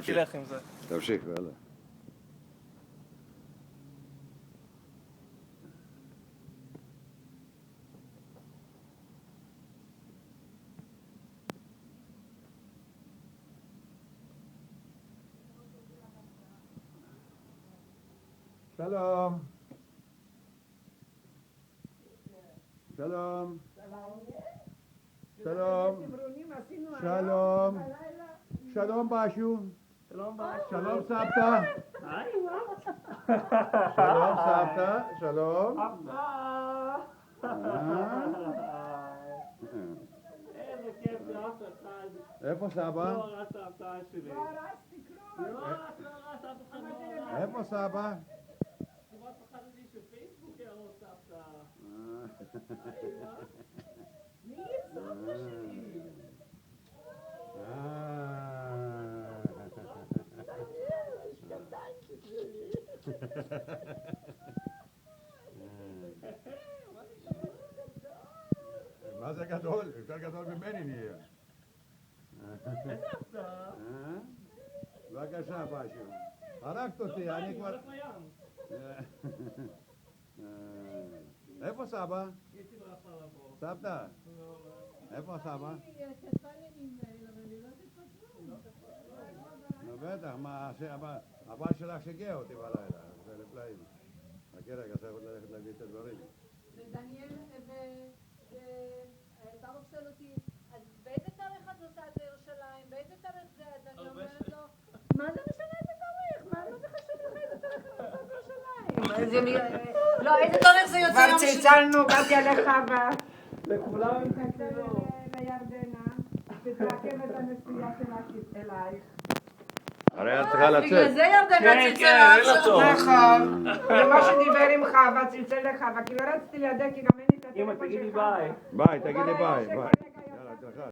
תלך עם זה. תמשיך, יאללה. שלום. שלום. שלום. שלום. שלום בשו. שלום סבתא. שלום סבתא. שלום. איזה כיף לאף אחד. איפה סבא? לא הרס ההפתעה שלי. לא הרס אף אחד לא הרס. איפה סבא? כמעט פחדתי שפייסבוק יהרוס ההפתעה. מי סבתא שלי? מה זה גדול? יותר גדול ממני נהיה. איזה הפתעה? בבקשה, בשו. הרגת אותי, אני כבר... הולך לים. איפה סבא? יש לי ברכה לבוא. סבתא? איפה סבא? נו בטח, מה, הבא שלך שיגע אותי בלילה, זה לפלאים. חכה רגע, צריך עוד ללכת להביא את הדברים. ודניאל, ברוך שואל אותי, אז באיזה תאריך את נוסעת לירושלים? באיזה תאריך זה? אז אני אומרת לו, מה זה משנה איזה תאריך? מה זה חשוב לך איזה תאריך את נוסעת לירושלים? לא, איזה תאריך זה יוצא יום שני? כבר צלצלנו, באתי לחווה. לכולם עם לירדנה, תתעכב את הנסיעה שלך אלייך. הרי את צריכה לצאת. בגלל זה ירדנה צלצלה אין לה צורך. נכון, ומה שדיבר עם חווה, צלצל לחווה, כי לא רציתי לידע, כי גם אין לי את הטלפון שלך. אמא, תגידי ביי. ביי, תגידי ביי, ביי.